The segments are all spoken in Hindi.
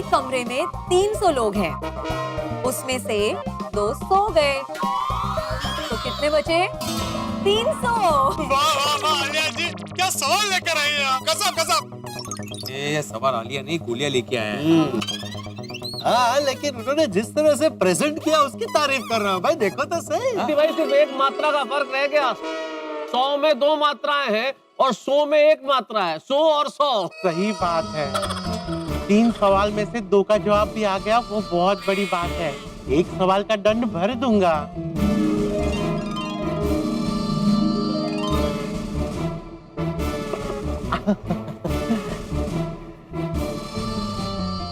एक कमरे में 300 लोग हैं, उसमें से 2 सो गए, तो कितने बचे? 300। वाह वाह वाह आलिया जी, क्या सवाल लेकर आई हैं आप। कसम कसम। ये सवाल आलिया नहीं गोलियां लेके आया है। हाँ, लेकिन उन्होंने जिस तरह से प्रेजेंट किया उसकी तारीफ कर रहा हूँ भाई, देखो तो सही। भाई सिर्फ एक मात्रा का फर्क रह गया। 100 में 2 मात्राएं हैं और 100 में 1 मात्रा है। 100 और 100। सही बात है। 3 सवाल में से 2 का जवाब भी आ गया, वो बहुत बड़ी बात है। एक सवाल का दंड भर दूंगा।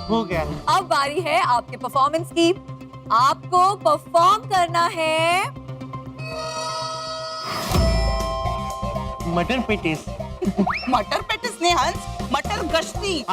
हो गया। अब बारी है आपके परफॉर्मेंस की। आपको परफॉर्म करना है मटर पेटिस। मटर पेटिस ने हंस, मटर गश्ती।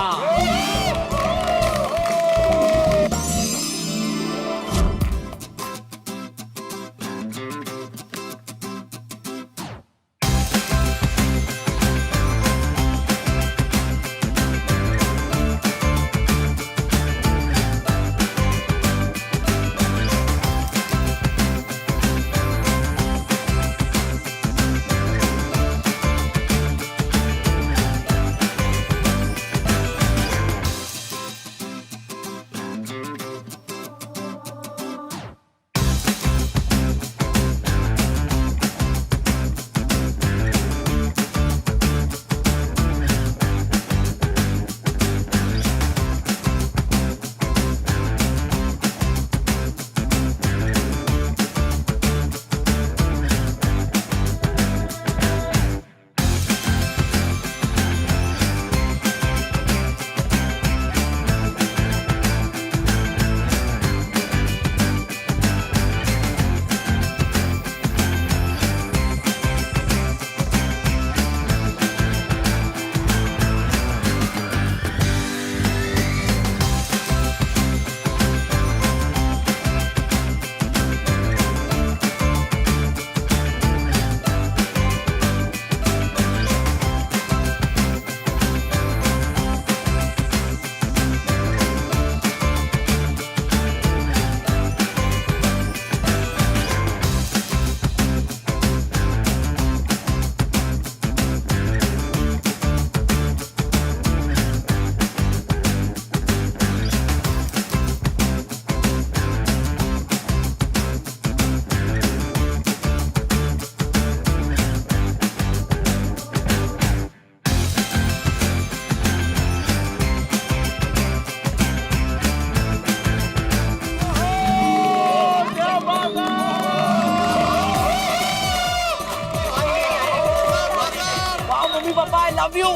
Love you.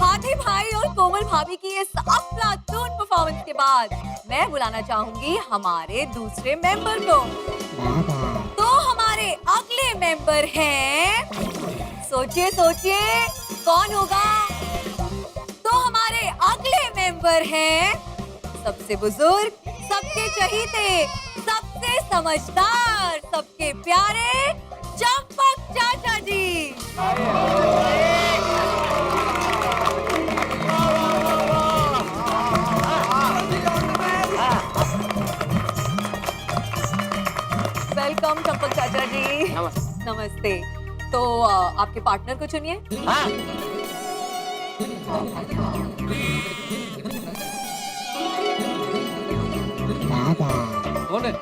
हाथी भाई और कोमल भाभी की इस अफलातून परफॉर्मेंस के बाद मैं बुलाना चाहूंगी हमारे दूसरे मेंबर को। तो हमारे अगले मेंबर हैं, सोचिए सोचिए कौन होगा। तो हमारे अगले मेंबर हैं सबसे बुजुर्ग, सबके चहीते, सबसे समझदार, सबके प्यारे चंपक चाचा जी। वेलकम चंपक चाचा जी। नमस्ते। तो आपके पार्टनर को चुनिए। कौन है?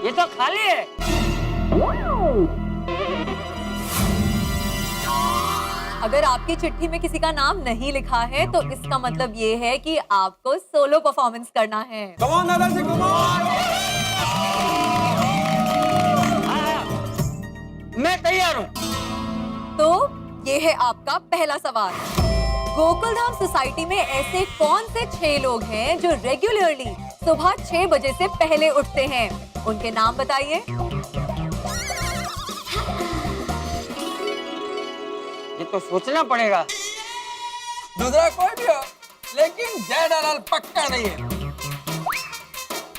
ये तो खाली है। अगर आपकी चिट्ठी में किसी का नाम नहीं लिखा है तो इसका मतलब ये है कि आपको सोलो परफॉर्मेंस करना है। मैं तैयार हूँ। तो ये है आपका पहला सवाल। गोकुलधाम सोसाइटी में ऐसे कौन से 6 लोग हैं जो रेगुलरली सुबह 6 बजे से पहले उठते हैं? उनके नाम बताइए। ये तो सोचना पड़ेगा। दूसरा कोई भी हो, लेकिन जेठालाल पक्का नहीं है।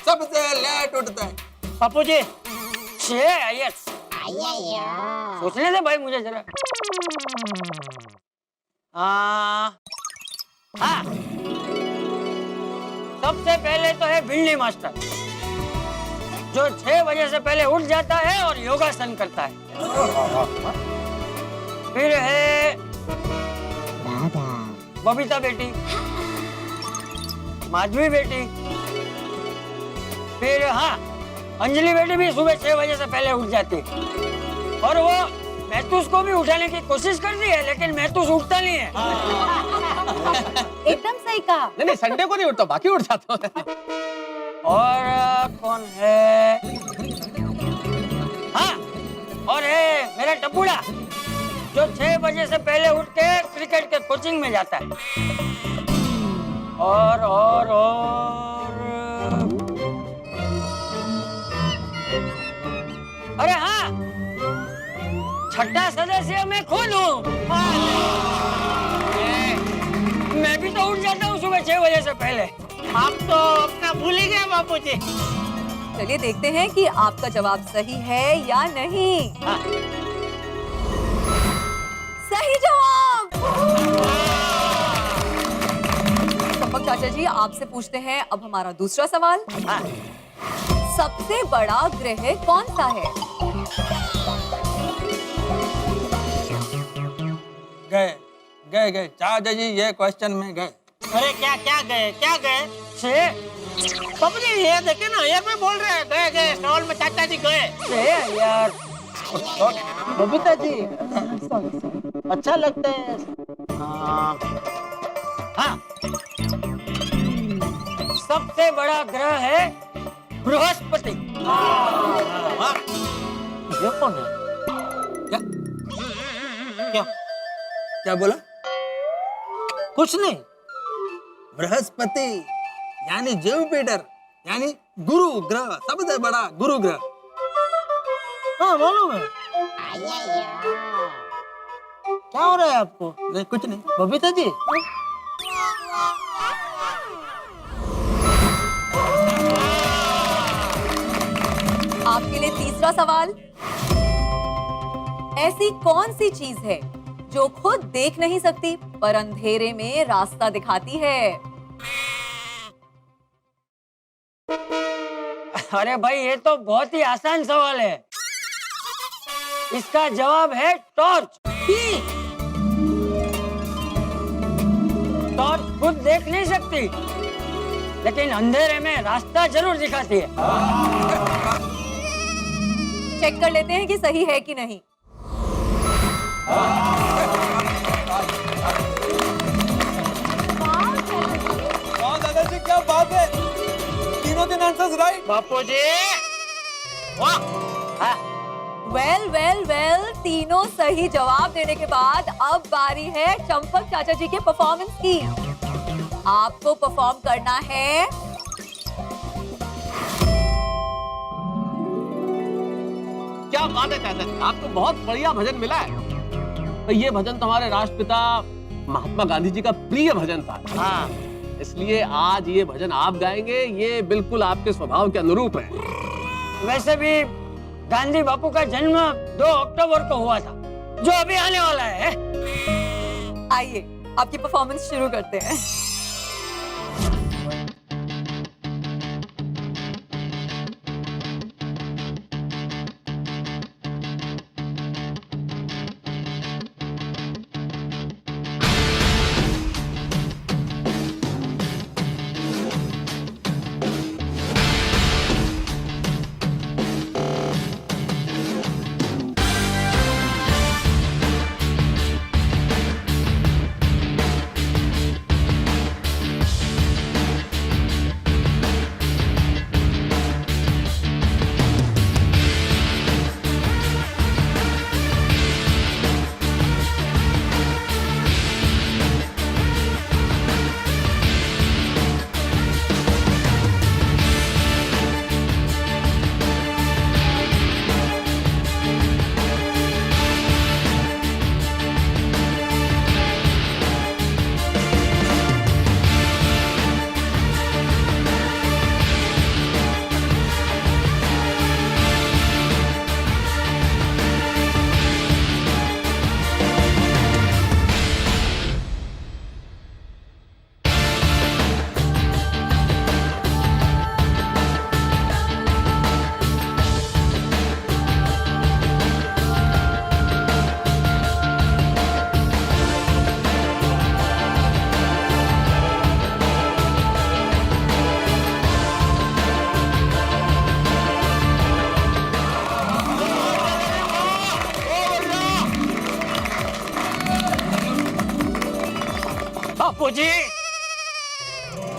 सबसे लेट उठता है। पप्पू जी। यस। सोचने दे भाई मुझे जरा। हाँ, सबसे पहले तो है भिंडी मास्टर, जो 6 बजे से पहले उठ जाता है और योगासन करता है। फिर है बबीता बेटी, माधवी बेटी, फिर हाँ अंजलि बेटी भी सुबह 6 बजे से पहले उठ जाती है और वो महतूस को भी उठाने की कोशिश करती है, लेकिन महतूस उठता नहीं है। एकदम सही कहा। नहीं संडे को नहीं उठता, बाकी उठ जाता है। और कौन है? हाँ, और है मेरा टप्पूड़ा, जो 6 बजे से पहले उठ के क्रिकेट के कोचिंग में जाता है। और अरे हाँ, छठा सदस्य मैं खुद हूँ। मैं भी तो उठ जाता हूँ सुबह 6 बजे से पहले। आप तो अपना भूल ही गए बापूजी। चलिए देखते हैं कि आपका जवाब सही है या नहीं। हाँ। सही जवाब। चंपक चाचा जी, आपसे पूछते हैं अब हमारा दूसरा सवाल। हाँ। सबसे बड़ा ग्रह कौन सा है? गए चाचा जी, ये क्वेश्चन में गए। अरे क्या गए? बापूजी ये देखे ना, ये मैं बोल रहे हैं गए सवाल में चाचा जी गए। यार बबीता जी अच्छा लगता है। हाँ, सबसे बड़ा ग्रह है बृहस्पति। ये कौन है? क्या बोला? कुछ नहीं। बृहस्पति यानी जुपिटर, यानी गुरु ग्रह, सबसे बड़ा गुरु ग्रह। हाँ मालूम है। क्या हो रहा है आपको? नहीं, कुछ नहीं। बबीता जी आपके लिए तीसरा सवाल। ऐसी कौन सी चीज है जो खुद देख नहीं सकती पर अंधेरे में रास्ता दिखाती है? अरे भाई, ये तो बहुत ही आसान सवाल है। इसका जवाब है टॉर्च। टॉर्च खुद देख नहीं सकती, लेकिन अंधेरे में रास्ता जरूर दिखाती है। चेक कर लेते हैं कि सही है कि नहीं। दादाजी क्या बात है, तीनों दिन आंसर्स राइट। बापूजी वेल, तीनों सही जवाब देने के बाद अब बारी है चंपक चाचा जी के परफॉर्मेंस की। आपको परफॉर्म करना है क्या बात है चाचा जी, आपको बहुत बढ़िया भजन मिला है। तो ये भजन तो हमारे राष्ट्रपिता महात्मा गांधी जी का प्रिय भजन था। हाँ, इसलिए आज ये भजन आप गाएंगे, ये बिल्कुल आपके स्वभाव के अनुरूप है। वैसे भी गांधी बापू का जन्म 2 अक्टूबर को हुआ था, जो अभी आने वाला है। आइए आपकी परफॉर्मेंस शुरू करते हैं। बाबूजी।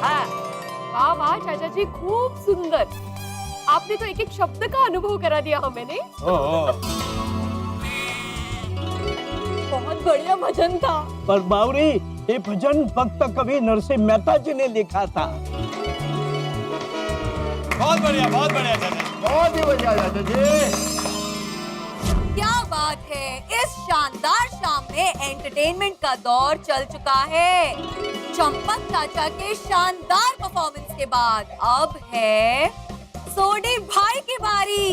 हाँ, वाह वाह चाचा जी, खूब सुंदर। आपने तो एक एक शब्द का अनुभव करा दिया हमें, नहीं? बहुत बढ़िया भजन था। पर बावरी, ये भजन भक्त कवि नरसिंह मेहता जी ने लिखा था। बहुत बढ़िया चाचा जी। बहुत ही बढ़िया चाचा जी। क्या बात है, इस शानदार शाम में एंटरटेनमेंट का दौर चल चुका है। चंपक चाचा के शानदार परफॉर्मेंस के बाद अब है सोडी भाई की बारी।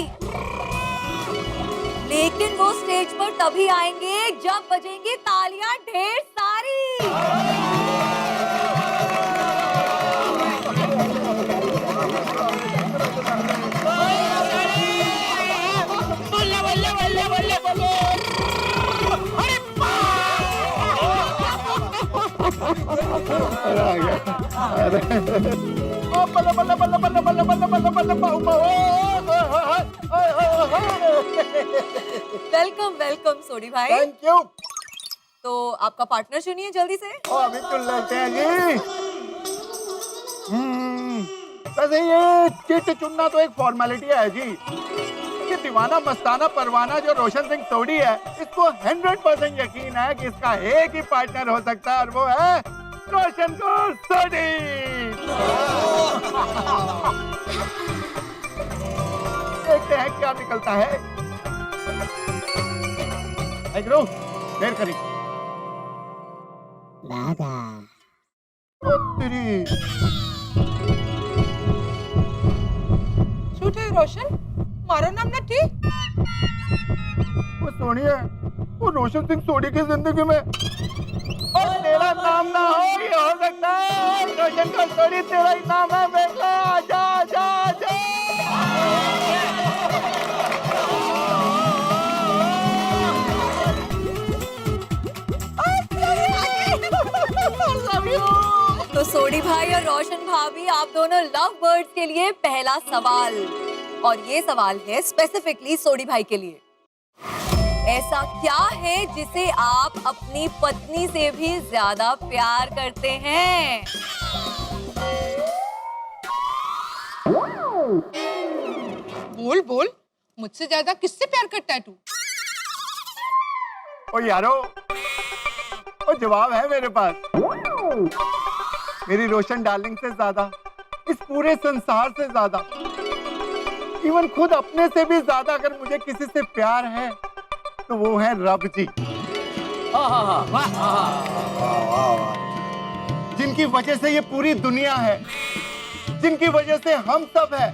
लेकिन वो स्टेज पर तभी आएंगे जब बजेंगी तालियां ढेर सारी। वेलकम वेलकम सोडी भाई। Thank you. तो आपका पार्टनर चुनिए जल्दी से। अभी चुन लेते हैं जी। वैसे ये चिट चुनना तो एक फॉर्मेलिटी है जी। ये दीवाना मस्ताना परवाना जो रोशन सिंह सोडी है, इसको 100% यकीन है कि इसका एक ही पार्टनर हो सकता है और वो है रोशन कौर सोडी। देखते हैं क्या निकलता है। एग्रो, देर करी। ओ तेरी। શું થયું રોશન? મારું નામ નથી? वो सोनी है, वो रोशन सिंह सोडी की जिंदगी में। और तेरा नाम ना हो ये हो सकता है। रोशन का सोडी तेरा ही नाम है बेटा। आजा आजा आजा। तो सोडी भाई और रोशन भाभी, आप दोनों लव बर्ड्स के लिए पहला सवाल, और ये सवाल है स्पेसिफिकली सोडी भाई के लिए। ऐसा क्या है जिसे आप अपनी पत्नी से भी ज्यादा प्यार करते हैं? बोल बोल, मुझसे ज्यादा किससे प्यार करता है तू? ओ यारो, ओ जवाब है मेरे पास। मेरी रोशन डार्लिंग से ज्यादा, इस पूरे संसार से ज्यादा, इवन खुद अपने से भी ज्यादा अगर मुझे किसी से प्यार है तो वो है रब जी। जिनकी वजह से ये पूरी दुनिया है, जिनकी वजह से हम सब है।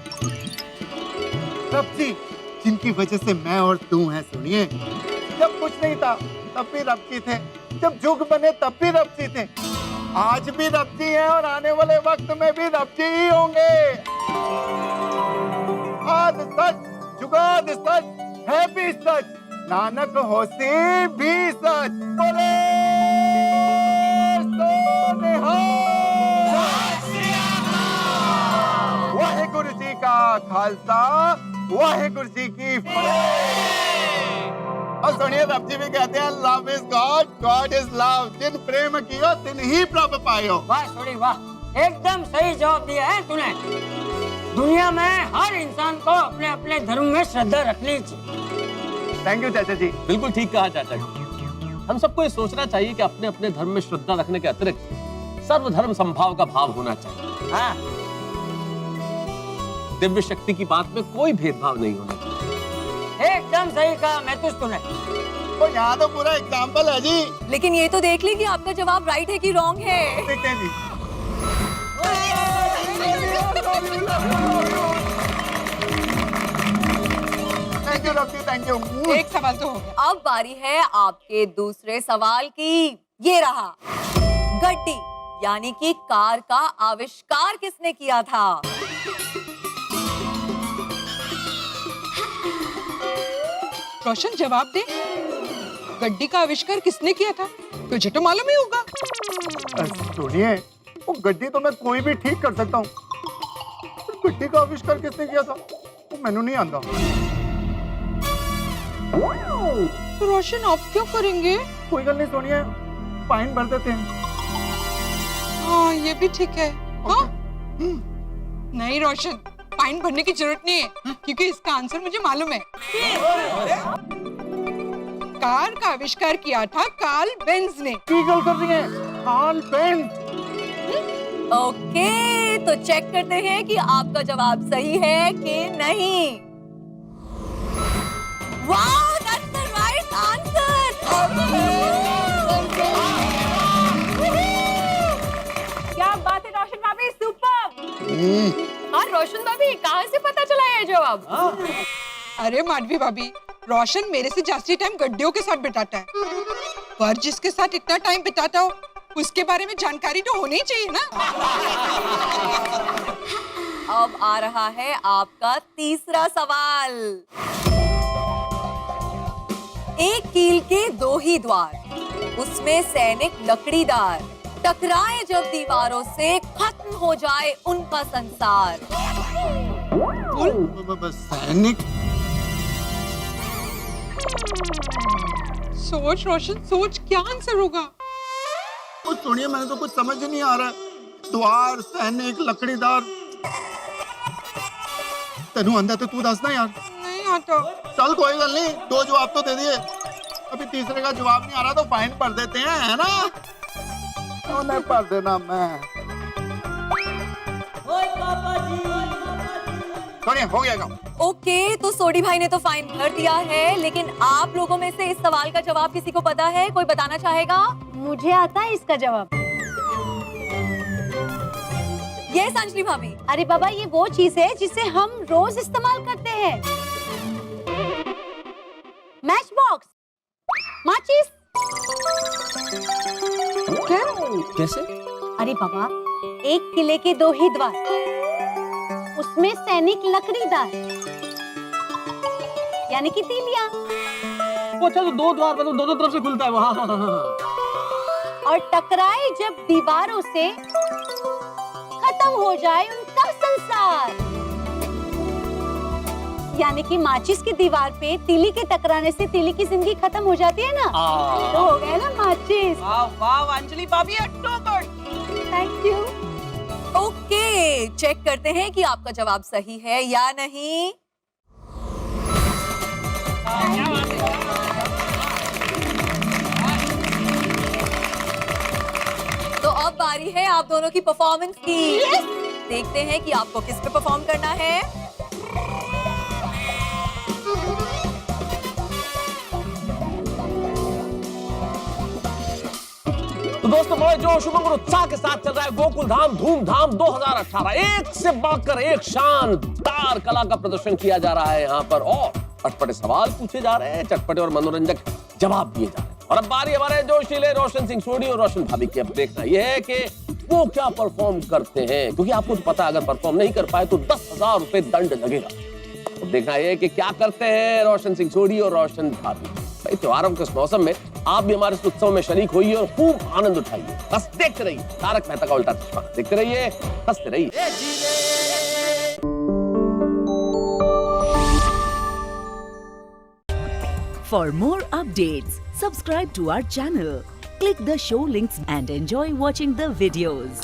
रब जी, जिनकी वजह से मैं और तू हैं। सुनिए, जब कुछ नहीं था तब भी रब जी थे, जब जुग बने तब भी रब जी थे, आज भी रब जी हैं और आने वाले वक्त में भी रब जी ही होंगे। आज सच, जुगाद सच, है भी सच, नानक होसी भी सच। बोले सो निहाल। वाहेगुरु जी का खालसा, वाहेगुरु जी की फतेह। और सुनिए, रब जी भी कहते हैं love is God, God is love. जिन प्रेम कियो तिन ही प्रभ पायो। वाह सोडी वाह, एकदम सही जवाब दिया है तूने। दुनिया में हर इंसान को अपने अपने धर्म में श्रद्धा रखनी चाहिए। थैंक यू चाचा जी। बिल्कुल ठीक कहा चाचा जी। हम सबको ये सोचना चाहिए कि अपने अपने धर्म में श्रद्धा रखने के अतिरिक्त सर्वधर्म संभाव का भाव होना चाहिए। हाँ, दिव्य शक्ति की बात में कोई भेदभाव नहीं होना चाहिए। एकदम सही कहा महतूस तूने। तो यहाँ तो पूरा एग्जाम्पल है जी। लेकिन ये तो देख ली कि आपका जवाब राइट है कि रॉन्ग है। देखते हैं जी। Thank you rub ji, thank you. एक सवाल तो हो गया। अब बारी है आपके दूसरे सवाल की। ये रहा, गड्डी यानी कि कार का आविष्कार किसने किया था? रोशन जवाब दे। गड्डी का आविष्कार किसने किया था? तुझे तो मालूम ही होगा। सुनिए, वो गड्डी तो मैं कोई भी ठीक कर सकता हूँ, गड्डी का आविष्कार किसने किया था वो मैंने नहीं आता। तो रोशन ऑफ क्यों करेंगे? कोई गल नहीं सोनिया, फाइन भर देते हैं। हाँ ये भी ठीक है। हाँ? नहीं रोशन, फाइन भरने की जरूरत नहीं है क्योंकि इसका आंसर मुझे मालूम है। कार का आविष्कार किया था कार्ल बेंज ने। गल कर रही है कार्ल बेंज। ओके, तो चेक करते हैं कि आपका जवाब सही है कि नहीं। Wow, that's the right answer. क्या बात है रोशन भाभी, सुपर। हाँ रोशन भाभी, कहाँ से पता चला ये जवाब? अरे माधवी भाभी, रोशन मेरे से जास्ती टाइम गड्ढियों के साथ बिताता है, पर जिसके साथ इतना टाइम बिताता हो उसके बारे में जानकारी तो होनी चाहिए ना। अब आ रहा है आपका तीसरा सवाल। एक कील के दो ही द्वार, उसमें सैनिक लकड़ीदार, टकराए जब दीवारों से खत्म हो जाए उनका संसार। सैनिक। सोच रोशन सोच, क्या आंसर होगा? कुछ सुनिए, मैंने तो कुछ समझ ही नहीं आ रहा। द्वार, सैनिक, लकड़ीदार। तेनू आंदा तो तू दसना यार। नहीं आता। चल कोई गल नहीं, दो जवाब तो दे दिए, अभी तीसरे का जवाब नहीं आ रहा तो फाइन भर देते हैं, है ना? उन्हें भर देना मैं। सुनिए, हो गया काम। ओके, तो सोडी भाई ने तो फाइन भर दिया है, लेकिन आप लोगों में से इस सवाल का जवाब किसी को पता है? कोई बताना चाहेगा? मुझे आता है इसका जवाब। ये अंजलि भाभी। अरे बाबा, ये वो चीज है जिसे हम रोज इस्तेमाल करते हैं। मैच बॉक्स, माचिस। क्या? कैसे? अरे बाबा, एक किले के दो ही द्वार, उसमें सैनिक लकड़ीदार, यानी कि तीलियां। अच्छा, तो दो द्वार मतलब दोनों तरफ से खुलता है वो। हाँ। और टकराए जब दीवारों से खत्म हो जाए उनका संसार, यानी कि माचिस की दीवार पे तीली के टकराने से तीली की जिंदगी खत्म हो जाती है ना, तो हो गया ना माचिस। वाह वाह अंजलि भाभी, अट्टो good. Thank you. Okay, check करते हैं कि आपका जवाब सही है या नहीं। तो अब बारी है आप दोनों की परफॉर्मेंस की। देखते हैं कि आपको किस पे परफॉर्म करना है। तो दोस्तों, बड़े जोश उमंग और उत्साह के साथ चल रहा है गोकुल धाम धूमधाम 2018। एक से बढ़कर एक शानदार कला का प्रदर्शन किया जा रहा है यहाँ पर, और चटपटे सवाल पूछे जा रहे हैं, चटपटे और मनोरंजक जवाब दिए जा रहे हैं। और अब बारी हमारे जोशीले रोशन सिंह सोडी और रोशन भाभी की। अब देखना यह है कि वो क्या परफॉर्म करते हैं, क्योंकि आपको तो पता, अगर परफॉर्म नहीं कर पाए तो 10,000 रुपए दंड लगेगा। अब देखना यह है कि क्या करते हैं रोशन सिंह सोडी और रोशन भाभी। भाई, त्योहारों के इस मौसम में आप भी हमारे इस उत्सव में शरीक होइए और खूब आनंद उठाइए। बस देखते रहिए तारक मेहता का उल्टा चश्मा, देखते रहिए, हंसते रहिए। For more updates, subscribe to our channel, click the show links and enjoy watching the videos.